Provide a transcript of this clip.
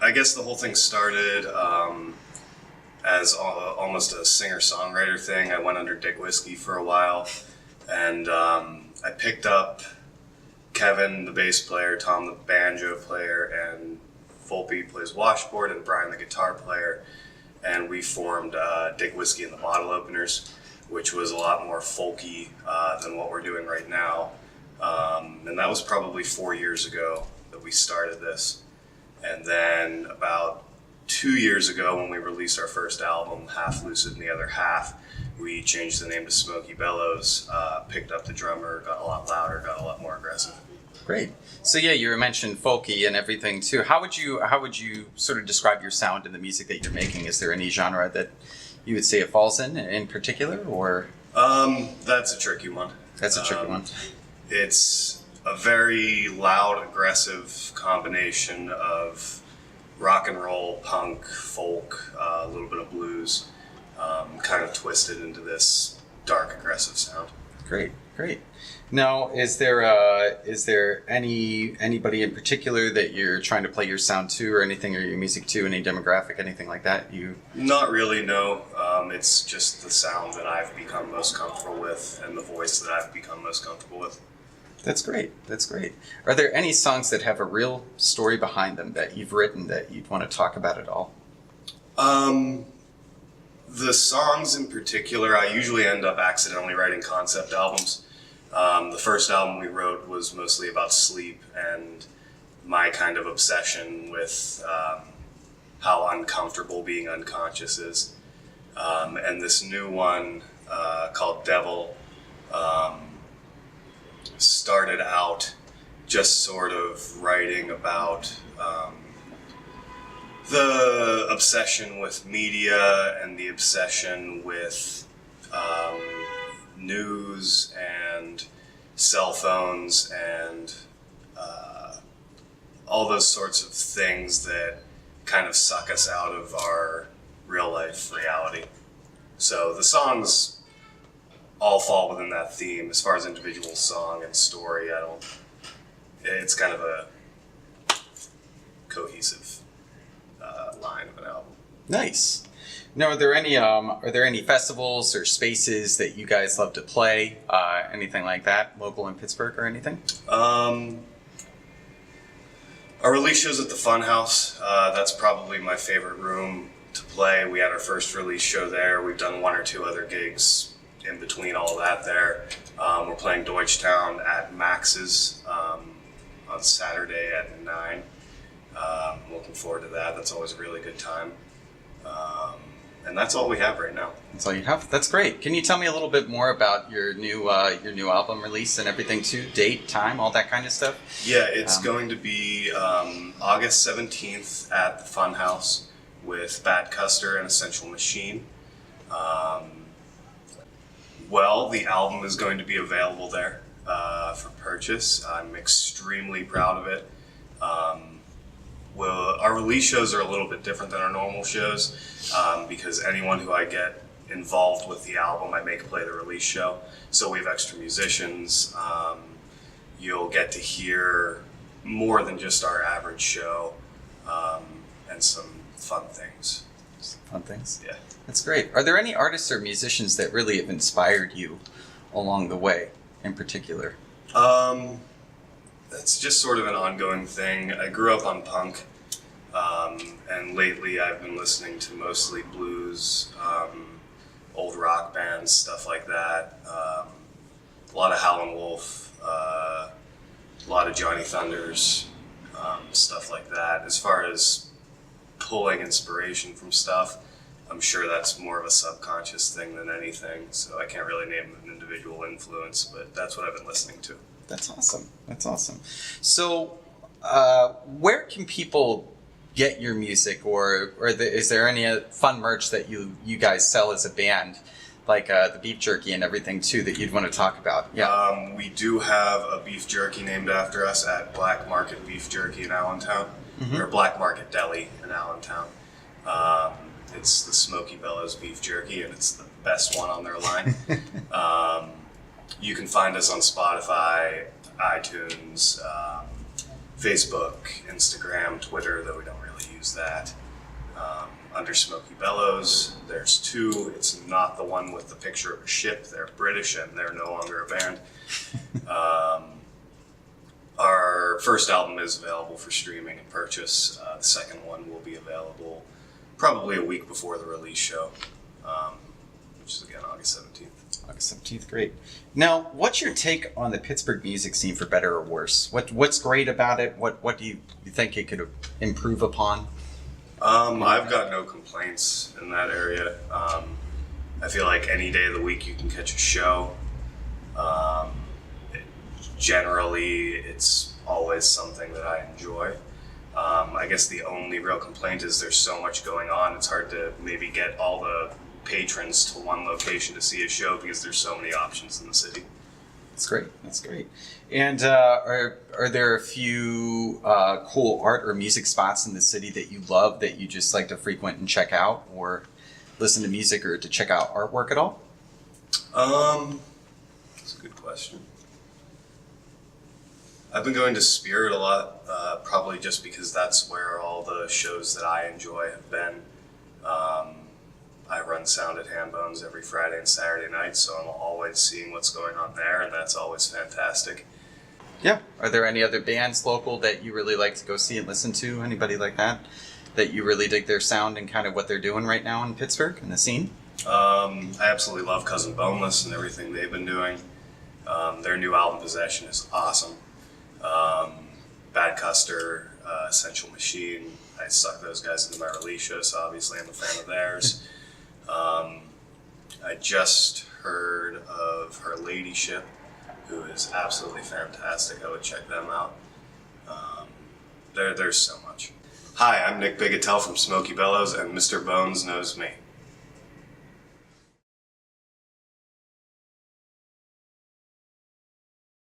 I guess the whole thing started as almost a singer-songwriter thing. I went under Dick Whiskey for a while, and I picked up Kevin, the bass player, Tom, the banjo player, and Volpe plays washboard, and Brian, the guitar player, and we formed Dick Whiskey and the Bottle Openers, which was a lot more folky than what we're doing right now. And that was probably 4 years ago that we started this. And then about 2 years ago, when we released our first album, Half Lucid and the Other Half, we changed the name to Smokey Bellows, picked up the drummer, got a lot louder, got a lot more aggressive. Great. So yeah, you mentioned folky and everything too. How would you sort of describe your sound and the music that you're making? Is there any genre that you would say it falls in particular, or? That's a tricky one. That's a tricky one. It's a very loud, aggressive combination of rock and roll, punk, folk, a little bit of blues, kind of twisted into this dark, aggressive sound. Great. Now, is there anybody in particular that you're trying to play your sound to, or anything, or your music to, any demographic, anything like that? Not really, no. It's just the sound that I've become most comfortable with, and the voice that I've become most comfortable with. That's great. Are there any songs that have a real story behind them that you've written that you'd want to talk about at all? The songs in particular, I usually end up accidentally writing concept albums. The first album we wrote was mostly about sleep and my kind of obsession with how uncomfortable being unconscious is. And this new one called Devil started out just sort of writing about the obsession with media and the obsession with news and cell phones and all those sorts of things that kind of suck us out of our real life reality. So the songs all fall within that theme. As far as individual song and story, it's kind of a cohesive line of an album. Nice. Now, are there any festivals or spaces that you guys love to play? Anything like that, local in Pittsburgh or anything? Our release shows at the Funhouse. That's probably my favorite room to play. We had our first release show there. We've done one or two other gigs in between all that there. We're playing Deutschtown at Max's on Saturday at 9. Looking forward to that. That's always a really good time. And that's all we have right now. That's all you have? That's great. Can you tell me a little bit more about your new album release and everything too? Date, time, all that kind of stuff? Yeah, it's going to be August 17th at the Funhouse with Bat Custer and Essential Machine. Well, the album is going to be available there for purchase. I'm extremely proud of it. Well, our release shows are a little bit different than our normal shows because anyone who I get involved with the album, I make play the release show. So we have extra musicians. You'll get to hear more than just our average show and some fun things. Fun things? Yeah. That's great. Are there any artists or musicians that really have inspired you along the way in particular? That's just sort of an ongoing thing. I grew up on punk, and lately I've been listening to mostly blues, old rock bands, stuff like that. A lot of Howlin' Wolf, a lot of Johnny Thunders, stuff like that. As far as pulling inspiration from stuff, I'm sure that's more of a subconscious thing than anything, so I can't really name an individual influence, but that's what I've been listening to. That's awesome. So, where can people get your music, or is there any fun merch that you guys sell as a band, like the beef jerky and everything too, that you'd want to talk about? Yeah. We do have a beef jerky named after us at Black Market Beef Jerky in Allentown, or Black Market Deli in Allentown. It's the Smokey Bellows beef jerky, and it's the best one on their line. You can find us on Spotify, iTunes, Facebook, Instagram, Twitter, though we don't really use use that. Under Smokey Bellows, there's two. It's not the one with the picture of a ship. They're British and they're no longer a band. Our first album is available for streaming and purchase. The second one will be available probably a week before the release show, which is again August 17th. August 17th, great. Now, what's your take on the Pittsburgh music scene, for better or worse? What's great about it? What do you think it could improve upon? I've got no complaints in that area. I feel like any day of the week you can catch a show. Generally, it's always something that I enjoy. I guess the only real complaint is there's so much going on. It's hard to maybe get all the patrons to one location to see a show because there's so many options in the city. That's great. That's great. And are there a few cool art or music spots in the city that you love that you just like to frequent and check out, or listen to music, or to check out artwork at all? That's a good question. I've been going to Spirit a lot, probably just because that's where all the shows that I enjoy have been. I run sound at Handbones every Friday and Saturday night, so I'm always seeing what's going on there, and that's always fantastic. Yeah. Are there any other bands local that you really like to go see and listen to? Anybody like that you really dig their sound and kind of what they're doing right now in Pittsburgh in the scene? I absolutely love Cousin Boneless and everything they've been doing. Their new album, Possession, is awesome. Bad Custer, Essential Machine. I suck those guys into my release show, so obviously I'm a fan of theirs. I just heard of Her Ladyship, who is absolutely fantastic. I would check them out. There's so much. Hi, I'm Nick Bigatel from Smokey Bellows, and Mr. Bones knows me.